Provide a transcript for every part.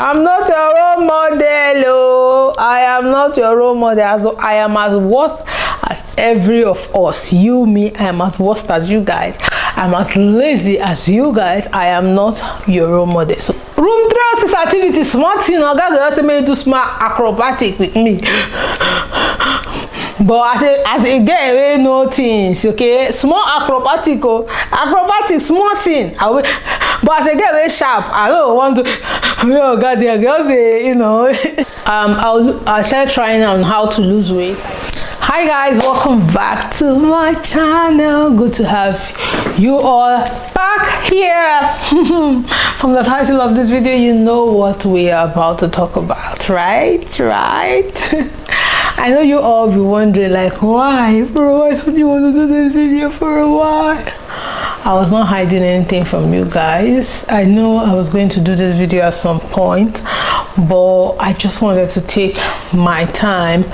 I'm not your role model. Oh, I am not your role model. I am as worst as every of us. You, me, I am as worst as you guys. I'm as lazy as you guys. I am not your role model. So, room 306 activity, smart thing. I got to make do smart acrobatic with me. But as a girl, we know things, okay? Small acrobatic, acrobatic, small thing. But as a girl, very sharp. I don't want to. Oh God, there girls, you know. I'll start trying on how to lose weight. Hi guys, welcome back to my channel. Good to have you all back here. From the title of this video, you know what we are about to talk about, right? I know you all be wondering, like, why, bro? I thought you wanted to do this video for a while. I was not hiding anything from you guys. I know I was going to do this video at some point, but I just wanted to take my time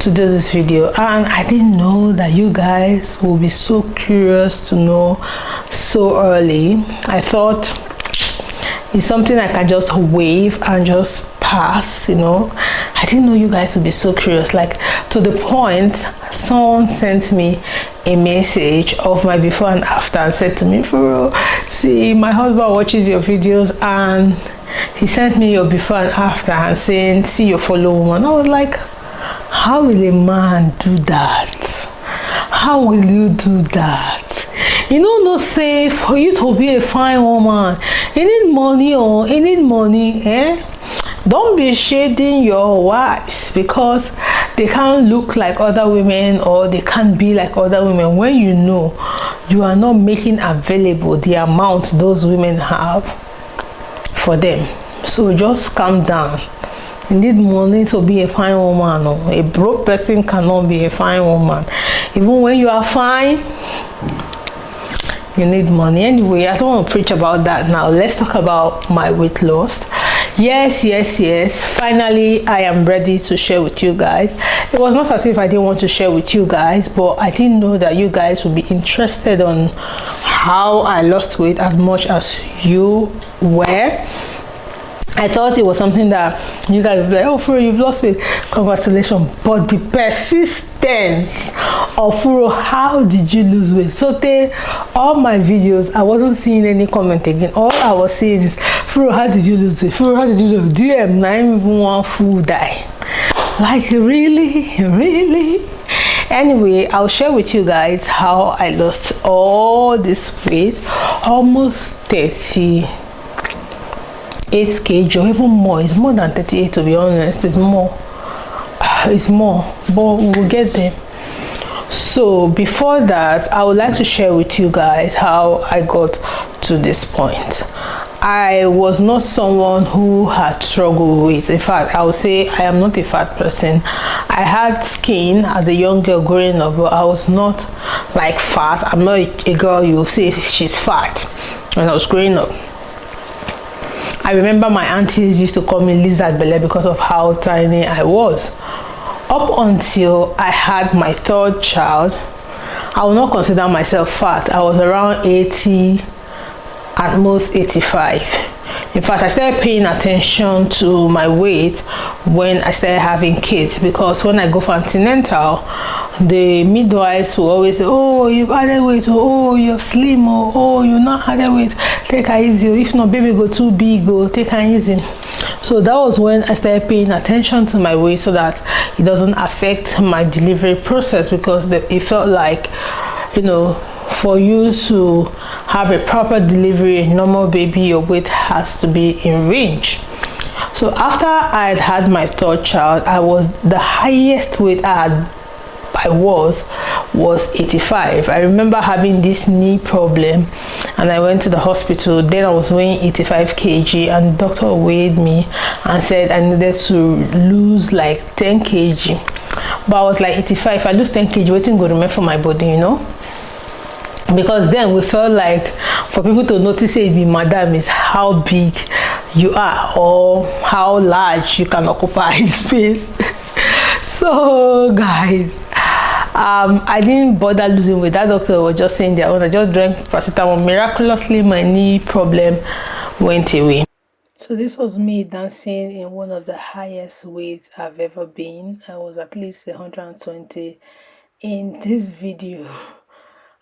to do this video, and I didn't know that you guys will be so curious to know so early. I thought it's something I can just wave and just pass, you know. I didn't know you guys would be so curious, like to the point someone sent me a message of my before and after and said to me, "Furo, see, my husband watches your videos and he sent me your before and after and saying, see your follow woman." I was like, how will a man do that? How will you do that? You know, no say for you to be a fine woman, you need money, or you need money, eh? Don't be shading your wives because they can't look like other women or they can't be like other women when you know you are not making available the amount those women have for them. So just calm down. You need money to be a fine woman. Or a broke person cannot be a fine woman. Even when you are fine, you need money. Anyway, I don't want to preach about that now. Let's talk about my weight loss. Yes, finally I am ready to share with you guys. It was not as if I didn't want to share with you guys, but I didn't know that you guys would be interested on how I lost weight as much as you were. I thought it was something that you guys would be like, "Oh, Furo, you've lost weight, congratulations." But the persistence of Furo, how did you lose weight? So all my videos, I wasn't seeing any comment again. All I was seeing is, "Furo, how did you lose weight? Furo, how did you lose? DM, not even one fool die." Like, really? Anyway, I'll share with you guys how I lost all this weight, almost 38 kg or even more. It's more than 38, to be honest. It's more, but we'll get there. So before that, I would like to share with you guys how I got to this point. I was not someone who had struggled with. In fact, I would say I am not a fat person. I had skin as a young girl growing up, but I was not like fat. I'm not a girl you will say she's fat when I was growing up. I remember my aunties used to call me lizard belly because of how tiny I was. Up until I had my third child, I will not consider myself fat. I was around 80, at most 85. In fact, I started paying attention to my weight when I started having kids, because when I go for antenatal, the midwives will always say, "Oh, you've added weight," or "Oh, you're slim," or "Oh, you're not added weight, take her easy," or "If not, baby go too big, or take her easy." So that was when I started paying attention to my weight so that it doesn't affect my delivery process, because it felt like, you know, for you to have a proper delivery, normal baby, your weight has to be in range. So after I had my third child, the highest weight I was 85. I remember having this knee problem and I went to the hospital. Then I was weighing 85 kg and the doctor weighed me and said I needed to lose like 10 kg. But I was like, 85, if I lose 10 kg, waiting go remain for my body, you know? Because then we felt like for people to notice it be madam is how big you are or how large you can occupy space. So guys, I didn't bother losing weight. That doctor was just saying their own. I just drank paracetamol. Miraculously my knee problem went away. So this was me dancing in one of the highest weights I've ever been. I was at least 120 in this video.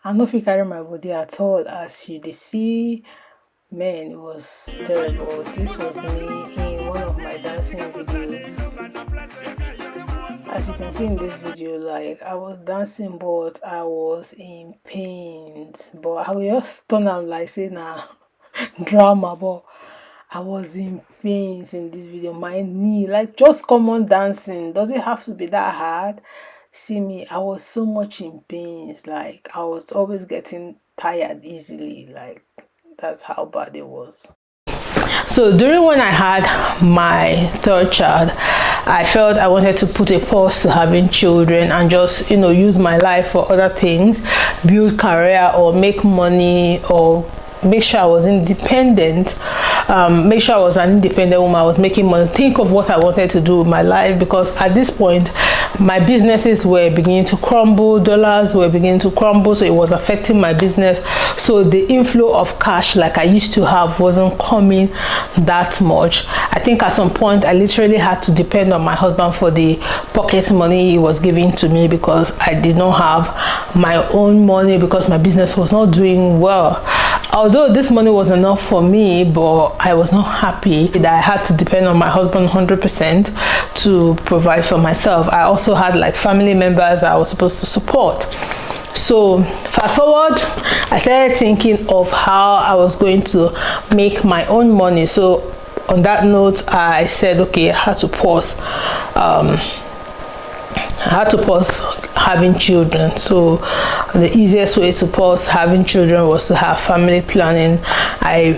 I no fit carry my body at all, as you dey see. Man, it was terrible. This was me in one of my dancing videos. As you can see in this video, like, I was dancing but I was in pain. But I will just turn am like say na drama, but I was in pains in this video. My knee, like, just common dancing, doesn't have to be that hard. See me, I was so much in pains. Like, I was always getting tired easily. Like, that's how bad it was. So during when I had my third child, I felt I wanted to put a pause to having children and just, you know, use my life for other things, build career or make money, or make sure I was independent, make sure I was an independent woman. I was making money, think of what I wanted to do with my life, because at this point my businesses were beginning to crumble, dollars were beginning to crumble, so it was affecting my business. So the inflow of cash like I used to have wasn't coming that much. I think at some point I literally had to depend on my husband for the pocket money he was giving to me, because I did not have my own money, because my business was not doing well. Although this money was enough for me, but I was not happy that I had to depend on my husband 100% to provide for myself. I also had like family members I was supposed to support. So fast forward, I started thinking of how I was going to make my own money. So on that note, I said, okay, I had to pause. Having children. So the easiest way to pause having children was to have family planning. I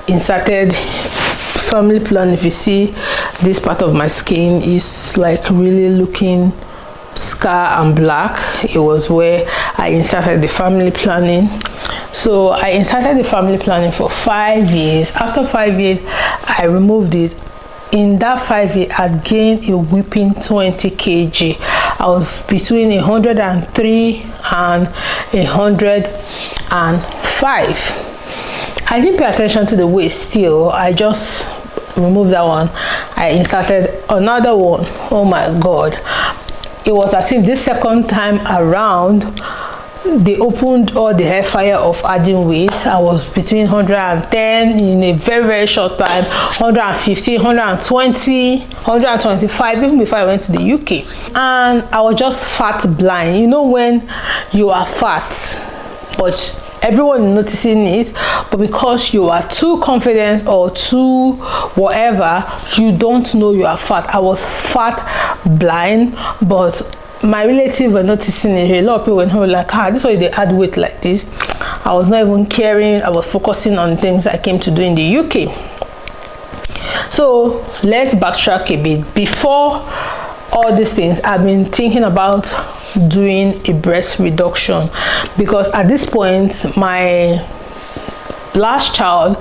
inserted family planning. If you see, this part of my skin is like really looking scar and black. It was where I inserted the family planning. So I inserted the family planning for 5 years. After 5 years, I removed it. In that 5 years, I gained a whopping 20 kg. I was between 103 and 105. I didn't pay attention to the weight still. I just removed that one. I inserted another one. Oh my God. It was as if this second time around, they opened all the hair fire of adding weight. I was between 110 in a very, very short time, 150, 120, 125, even before I went to the UK. And I was just fat blind. You know when you are fat, but everyone is noticing it, but because you are too confident or too whatever, you don't know you are fat. I was fat blind, but my relatives were noticing it. A lot of people were like, this way they add weight like this. I was not even caring. I was focusing on things I came to do in the UK. So let's backtrack a bit. Before all these things, I've been thinking about doing a breast reduction, because at this point my last child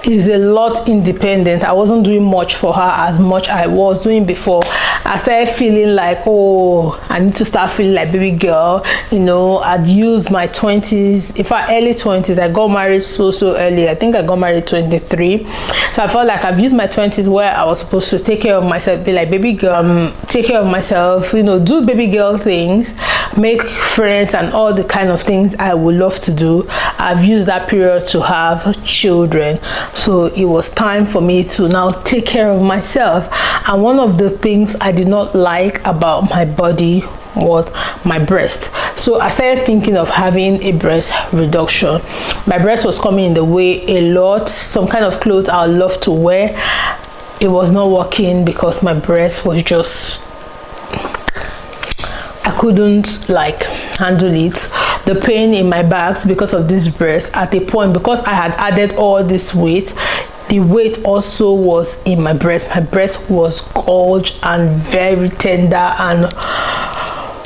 is a lot independent. I wasn't doing much for her as much I was doing before. I started feeling like, oh, I need to start feeling like baby girl. You know, I'd used my 20s, in fact early 20s. I got married so early. I think I got married 23. So I felt like I've used my 20s where I was supposed to take care of myself, be like baby girl, take care of myself, you know, do baby girl things, make friends and all the kind of things I would love to do. I've used that period to have children. So it was time for me to now take care of myself. And one of the things I did not like about my body was my breast. So I started thinking of having a breast reduction. My breast was coming in the way a lot. Some kind of clothes I would love to wear, it was not working because my breast was just, I couldn't like handle it. The pain in my back because of this breast, at a point, because I had added all this weight, the weight also was in my breast. My breast was gorgeous and very tender, and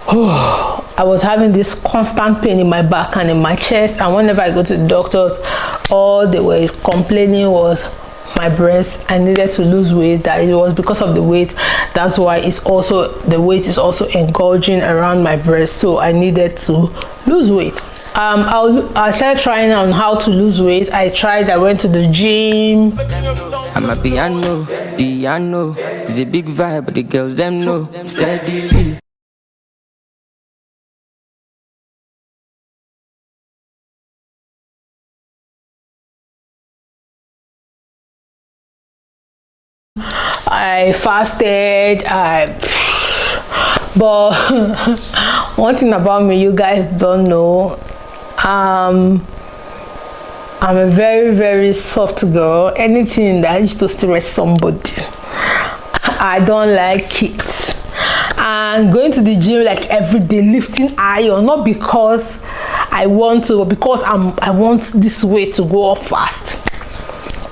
I was having this constant pain in my back and in my chest. And whenever I go to the doctors, all they were complaining was my breast. I needed to lose weight, that it was because of the weight. That's why it's also, the weight is also engorging around my breast. So I needed to lose weight. I started trying on how to lose weight. I went to the gym. I'm a piano. It's a big vibe, but the girls them know. Steady. I fasted. But one thing about me you guys don't know, I'm a very, very soft girl. Anything that used to stress somebody, I don't like it. And going to the gym like every day, lifting iron, not because I want to, but because I want this weight to go up fast,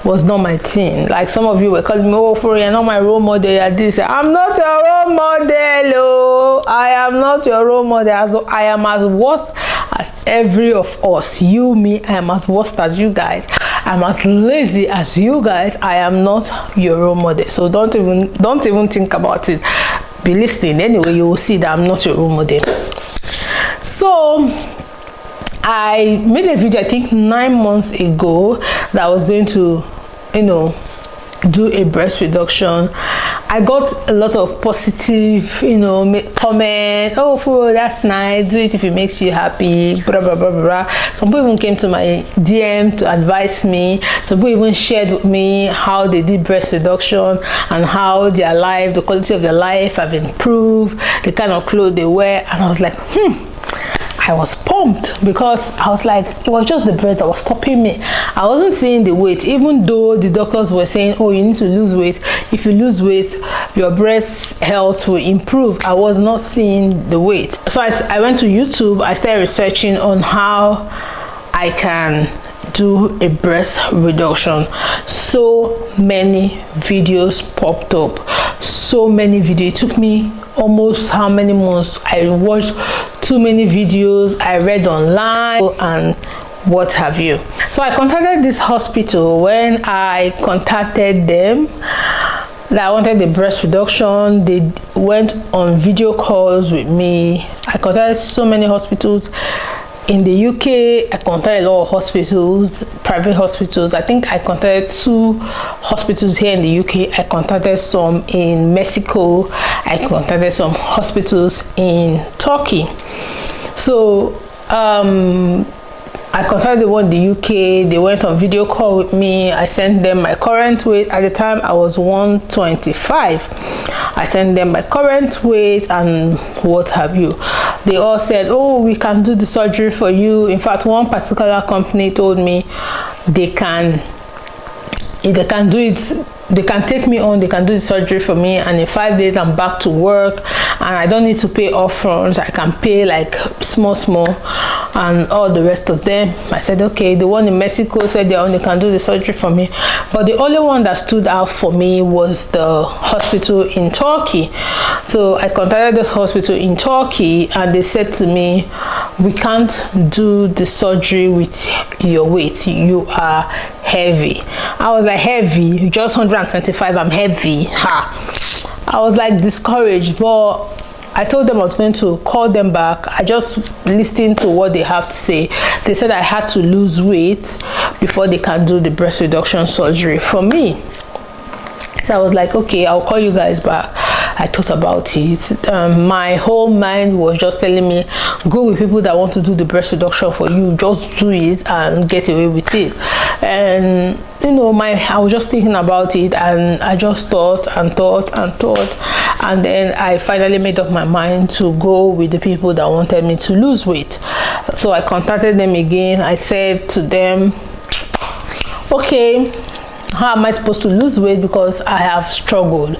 was not my thing. Like some of you were calling me, oh, for you're not my role model, you're this. I'm not your role model. Oh, I am not your role model. I am as worst as every of us. You, me, I am as worst as you guys. I'm as lazy as you guys. I am not your role model. So don't even think about it. Be listening. Anyway, you will see that I'm not your role model. So I made a video, I think 9 months ago, that I was going to, do a breast reduction. I got a lot of positive, comment. Oh, fool, that's nice. Do it if it makes you happy. Blah blah blah blah. Some people even came to my DM to advise me. Some people even shared with me how they did breast reduction and how their life, the quality of their life, have improved. The kind of clothes they wear, and I was like, I was pumped because I was like, it was just the breast that was stopping me. I wasn't seeing the weight, even though the doctors were saying, oh, you need to lose weight. If you lose weight, your breast health will improve. I was not seeing the weight. So I went to YouTube. I started researching on how I can do a breast reduction. So many videos popped up. So many videos. It took me almost how many months? I watched too many videos, I read online and what have you. So I contacted this hospital. When I contacted them that I wanted the breast reduction, they went on video calls with me. I contacted so many hospitals in the UK. I contacted a lot of hospitals, private hospitals. I think I contacted 2 hospitals here in the UK. I contacted some in Mexico. I contacted some hospitals in Turkey. So I contacted the one in the UK. They went on video call with me. I sent them my current weight. At the time I was 125. I sent them my current weight and what have you. They all said, oh, we can do the surgery for you. In fact, one particular company told me they can do it. They can take me on, they can do the surgery for me, and in 5 days I'm back to work and I don't need to pay upfront. I can pay like small and all the rest of them. I said, okay. The one in Mexico said they can do the surgery for me, but the only one that stood out for me was the hospital in Turkey. So I contacted the hospital in Turkey and they said to me, we can't do the surgery with your weight. You are heavy. I was like, heavy? Just 125, I'm heavy. I was like discouraged, but I told them I was going to call them back. I just listened to what they have to say. They said I had to lose weight before they can do the breast reduction surgery for me. So I was like, okay, I'll call you guys back. I thought about it. My whole mind was just telling me, go with people that want to do the breast reduction for you. Just do it and get away with it. And I was just thinking about it, and I just thought, and then I finally made up my mind to go with the people that wanted me to lose weight. So I contacted them again. I said to them, okay, how am I supposed to lose weight, because I have struggled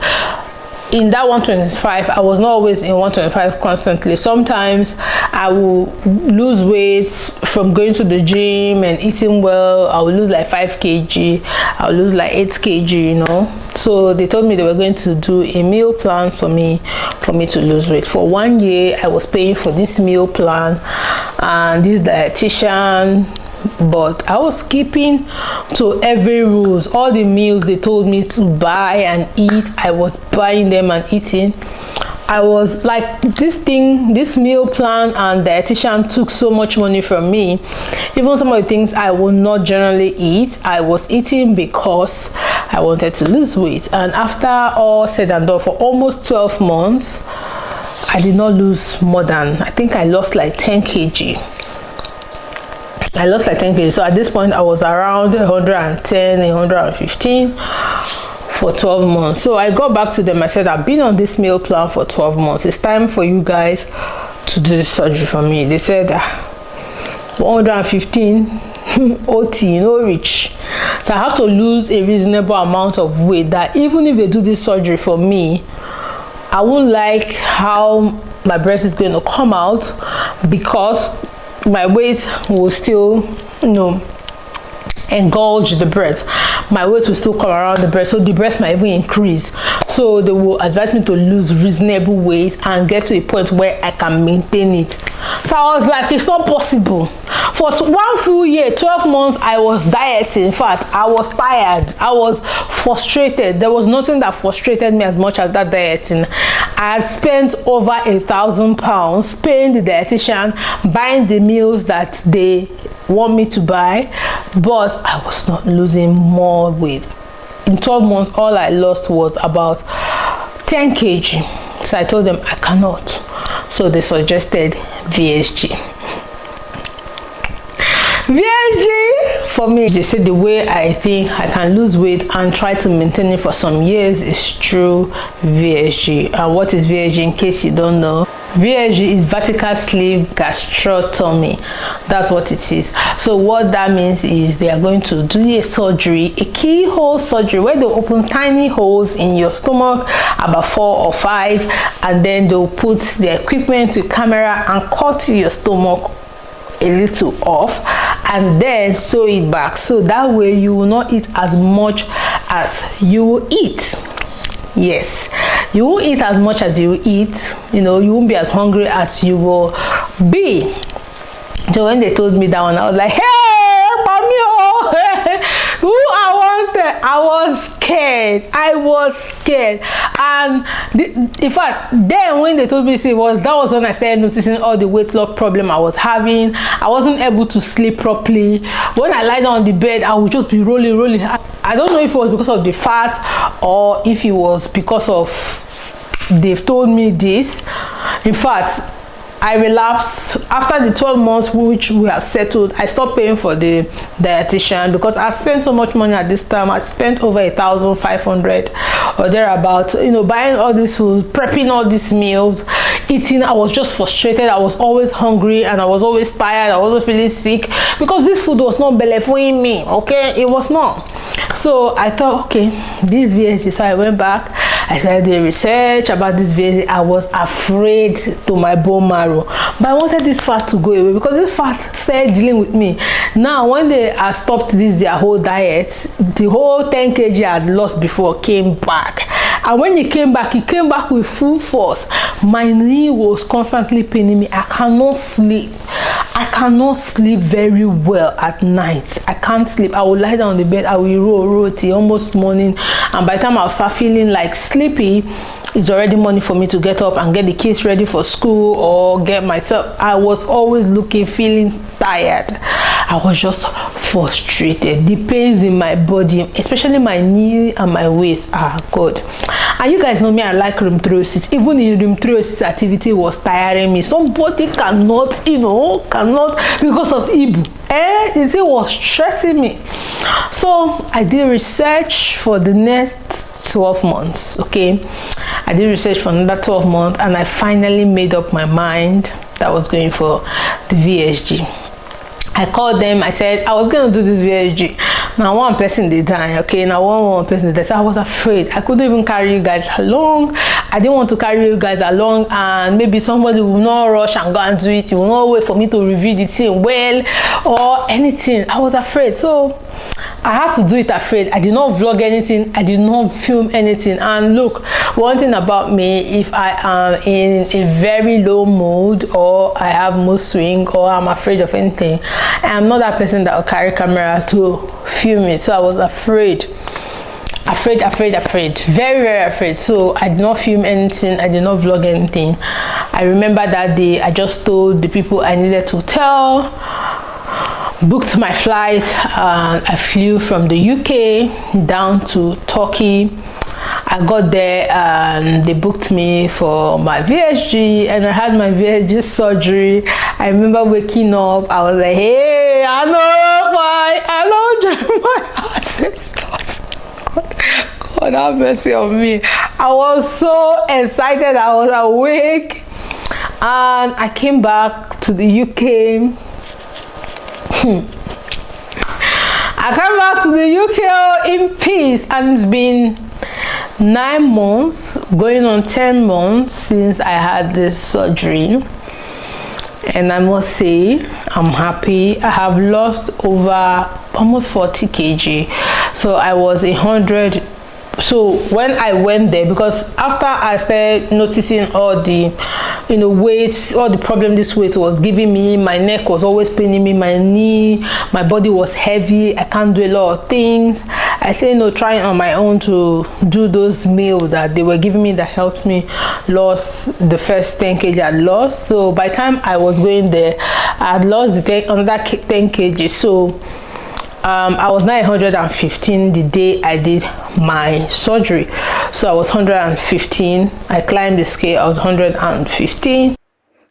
in that 125. I was not always in 125 constantly. Sometimes I will lose weight from going to the gym and eating well. I will lose like 5 kg. I'll lose like 8 kg, So they told me they were going to do a meal plan for me to lose weight. For 1 year, I was paying for this meal plan and this dietitian, but I was keeping to every rules. All the meals they told me to buy and eat, I was buying them and eating. I was like, this meal plan and dietitian took so much money from me. Even some of the things I would not generally eat, I was eating because I wanted to lose weight. And after all said and done, for almost 12 months, I did not lose more than, I think I lost like 10 kg. I lost like 10 kg. So at this point, I was around 110, 115 for 12 months. So I got back to them. I said, I've been on this meal plan for 12 months. It's time for you guys to do the surgery for me. They said 115 OT, no reach. So I have to lose a reasonable amount of weight that even if they do this surgery for me, I won't like how my breast is going to come out, because my weight will still, engulge the breast. My weight will still come around the breast, so the breast might even increase. So they will advise me to lose reasonable weight and get to a point where I can maintain it. So I was like, it's not possible. For 1 full year, 12 months, I was dieting. In fact, I was tired. I was frustrated. There was nothing that frustrated me as much as that dieting. I had spent over £1,000 paying the dietitian, buying the meals that they want me to buy, but I was not losing more weight. In 12 months, all I lost was about 10 kg. So I told them I cannot. So they suggested VSG. VSG for me, they said the way I think I can lose weight and try to maintain it for some years is through VSG. And what is VSG, in case you don't know? VSG is vertical sleeve gastrotomy. That's what it is. So what that means is they are going to do a surgery, a keyhole surgery, where they open tiny holes in your stomach, about 4 or 5, and then they'll put the equipment with camera and cut your stomach a little off and then sew it back, so that way you will not eat as much as you will eat. Yes, you won't eat as much as you eat, you won't be as hungry as you will be. So when they told me that one, I was like, hey, who I wanted. I was scared. And in fact, then when they told me that was when I started noticing all the weight loss problem I was having. I wasn't able to sleep properly. When I lie down on the bed, I would just be rolling. I don't know if it was because of the fat or if it was because of they've told me this. In fact, I relapsed after the 12 months which we have settled. I stopped paying for the dietitian because I spent so much money at this time. I spent over 1,500 or thereabout, buying all this food, prepping all these meals, eating. I was just frustrated. I was always hungry and I was always tired. I was always feeling sick because this food was not belefoing me. Okay, it was not. So I thought, okay, this VSG. So I went back. I started doing research about this VSG. I was afraid to my bone marrow, but I wanted this fat to go away because this fat started dealing with me. Now, when they had stopped their whole diet, the whole 10 kg I had lost before came back. And when it came back with full force. My knee was constantly paining me. I cannot sleep very well at night. I can't sleep. I will lie down on the bed. I will roll till almost morning. And by the time I'll start feeling like sleepy, it's already morning for me to get up and get the kids ready for school or get myself. I was always feeling tired. I was just frustrated. The pains in my body, especially my knee and my waist, are good. And you guys know me, I like rheumatosis. Even in rheumatosis, activity was tiring me. Somebody cannot because of Ibu. It was stressing me. So I did research for the next 12 months. Okay, I did research for another 12 months and I finally made up my mind that I was going for the VSG. I called them. I said I was going to do this VSG. Now one person they die. Okay, now one person they died. So I was afraid. I couldn't even carry you guys along. I didn't want to carry you guys along, and maybe somebody will not rush and go and do it. You will not wait for me to review the thing well or anything. I was afraid, so I had to do it afraid. I did not vlog anything. I did not film anything. And look, one thing about me, if I am in a very low mood or I have mood swing or I'm afraid of anything, I'm not that person that will carry camera to film it. So I was afraid. afraid, very, very afraid. So I did not film anything, I did not vlog anything. I remember that day I just told the people I needed to tell, booked my flight, I flew from the UK down to Turkey. I got there and they booked me for my VSG, and I had my VSG surgery. I remember waking up, I was like, hey, I know my God have mercy on me. I was so excited, I was awake, and I came back to the UK. I came back to the UK in peace, and it's been 9 months, going on 10 months since I had this surgery, and I must say I'm happy. I have lost over almost 40 kg. So I was 100. So when I went there, because after I started noticing all the weights, all the problem this weight was giving me, my neck was always paining me, my knee, my body was heavy, I can't do a lot of things. I said trying on my own to do those meals that they were giving me that helped me lost the first 10 kg I lost. So by the time I was going there, I had lost another 10 kg. So I was 915 the day I did my surgery. So I was 115. I climbed the scale, I was 115.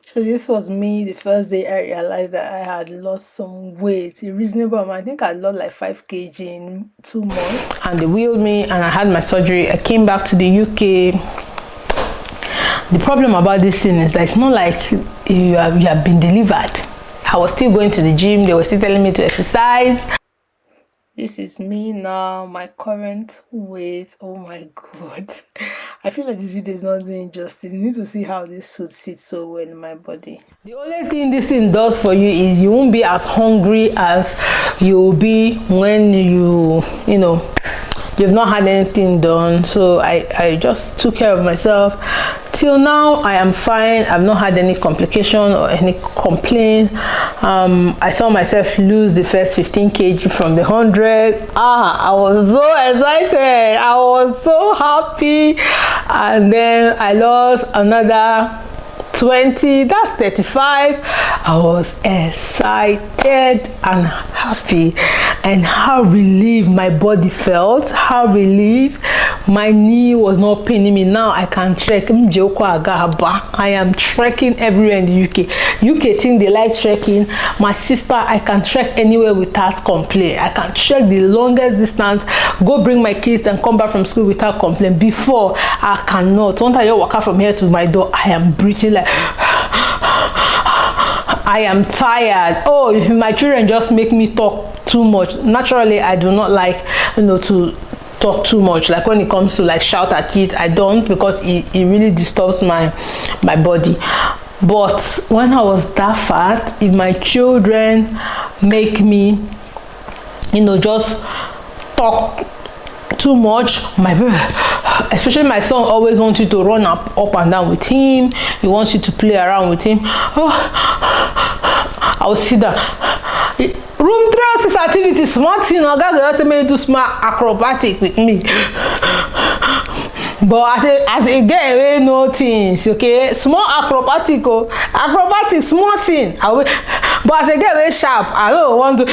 So this was me the first day I realized that I had lost some weight, a reasonable amount. I think I lost like 5 kg in 2 months. And they wheeled me and I had my surgery. I came back to the UK. The problem about this thing is that it's not like you have been delivered. I was still going to the gym. They were still telling me to exercise. This is me now, my current weight. Oh my God. I feel like this video is not doing justice. You need to see how this suit sits so well in my body. The only thing this thing does for you is you won't be as hungry as you'll be when you've not had anything done. So I just took care of myself. Till now, I am fine. I've not had any complication or any complaint. I saw myself lose the first 15 kg from the 100. I was so excited. I was so happy. And then I lost another 20, that's 35. I was excited and happy, and how relieved my body felt, how relieved. My knee was not paining me. Now I can trek. I am trekking everywhere in the UK thing, they like trekking. My sister, I can trek anywhere without complaint. I can trek the longest distance, go bring my kids and come back from school without complaint. Before, I cannot. Once I walk out from here to my door, I am breathing like I am tired. Oh, if my children just make me talk too much. Naturally, I do not like to talk too much. Like when it comes to like shout at kids, I don't, because it really disturbs my body. But when I was that fat, if my children make me just talk too much, especially my son always wants you to run up and down with him. He wants you to play around with him. I will sit down. Room 306 activities, smart thing. I got to make do smart acrobatic with me. But as a girl, no things, okay? Small acrobatic, small thing. But as a girl, sharp. I don't want to.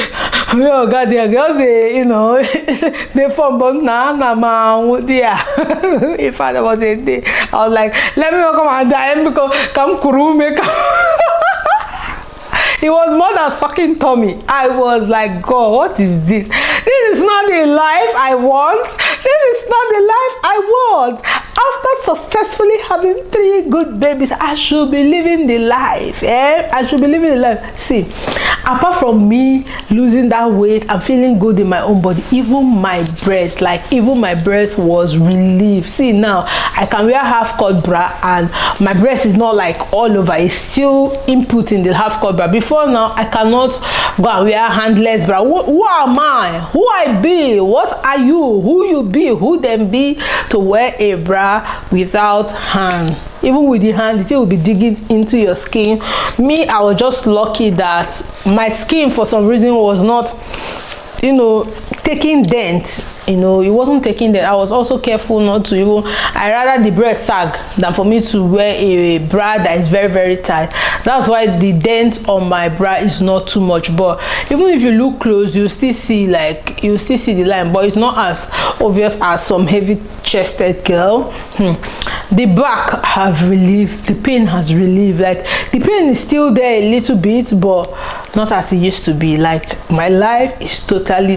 Oh God, there girls, they form, but nah, dear. If I was a day, I was like, let me come and die because come kuru make. It was more than sucking tummy. I was like, God, what is this? This is not the life I want. This is not the life I want. After successfully having 3 good babies, I should be living the life. I should be living the life. See, apart from me losing that weight and feeling good in my own body, even my breast was relieved. See, now I can wear half-cut bra and my breast is not like all over. It's still input in the half-cut bra. Before now, I cannot go and wear handless bra. Who am I? Who I be? What are you? Who you be? Who them be to wear a bra without hand? Even with the hand, it will be digging into your skin. Me, I was just lucky that my skin for some reason was not taking dent you know, it wasn't taking that. I was also careful not to even, I rather the breast sag than for me to wear a bra that is very, very tight. That's why the dent on my bra is not too much. But even if you look close, you still see the line, but it's not as obvious as some heavy chested girl. The back have relieved, the pain has relieved. Like the pain is still there a little bit, but not as it used to be. Like my life is totally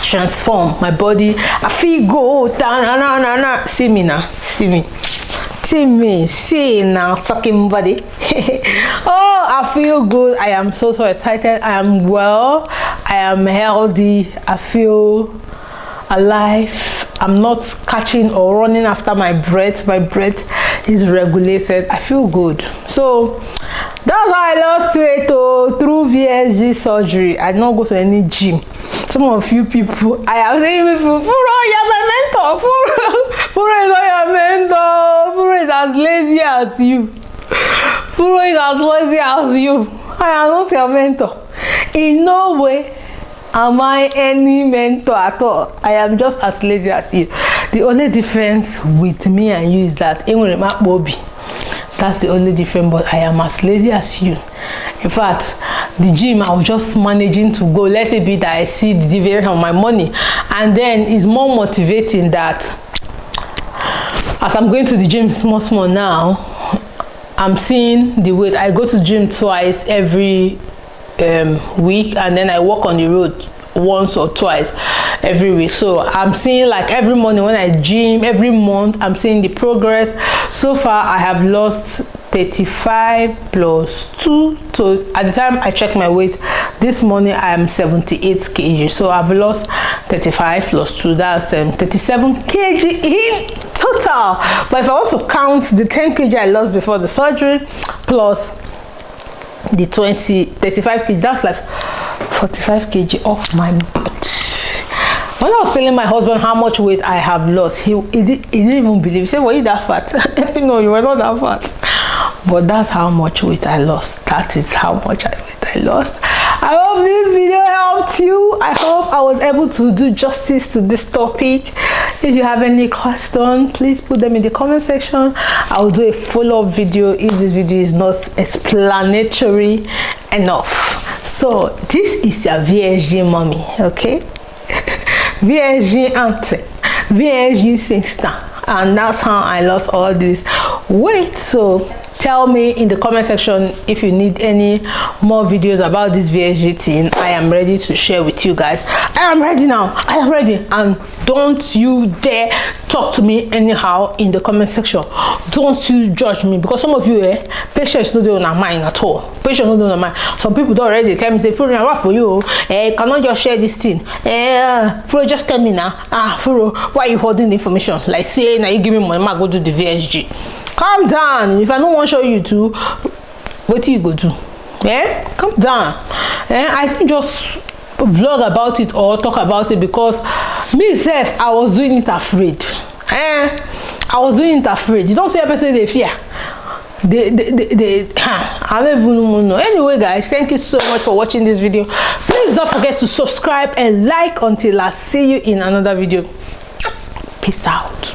transformed. My body, I feel good. See me now, see now, fucking body. Oh, I feel good. I am so excited. I am well, I am healthy, I feel alive. I'm not catching or running after my breath. My breath is regulated. I feel good. So that's how I lost weight through VSG surgery. I did not go to any gym. Some of you people, I am saying, Furo, you're my mentor. Furo is not your mentor. Furo is as lazy as you. Furo is as lazy as you. I am not your mentor. In no way am I any mentor at all. I am just as lazy as you. The only difference with me and you is that that's the only difference, but I am as lazy as you. In fact, the gym, I was just managing to go. Let it be that I see the dividend on my money, and then it's more motivating that as I'm going to the gym small now, I'm seeing the weight. I go to the gym twice every week, and then I walk on the road once or twice every week. So I'm seeing, like, every morning when I gym, every month I'm seeing the progress. So far I have lost 35 plus 2. So at the time I checked my weight this morning, I am 78 kg. So I've lost 35 plus 2, that's 37 kg in total. But if I want to count the 10 kg I lost before the surgery plus the 35 kg, that's like 45 kg off my butt. When I was telling my husband how much weight I have lost, he didn't even believe. He said, were you that fat? No, you were not that fat. But that's how much weight I lost. That is how much weight I lost. I hope this video helped you. I hope I was able to do justice to this topic. If you have any questions, please put them in the comment section. I will do a follow-up video if this video is not explanatory enough. So this is your VSG mommy, okay? VSG auntie, VSG sister, and that's how I lost all this weight. So tell me in the comment section if you need any more videos about this VSG thing. I am ready to share with you guys. I am ready now. I am ready. And don't you dare talk to me anyhow in the comment section. Don't you judge me, because some of you, patience no dey on mind at all. Patience no dey on mind. Some people don't already tell me, say, Furo, what for you? Cannot just share this thing. Furo, just tell me now. Furo, why are you holding the information? Like, say, now you give me money, I go do the VSG. Calm down. If I don't want to show you to, what do you go do? Calm down. I didn't just vlog about it or talk about it because myself, I was doing it afraid. I was doing it afraid. You don't see a person they fear. I don't even know. Anyway, guys, thank you so much for watching this video. Please don't forget to subscribe and like until I see you in another video. Peace out.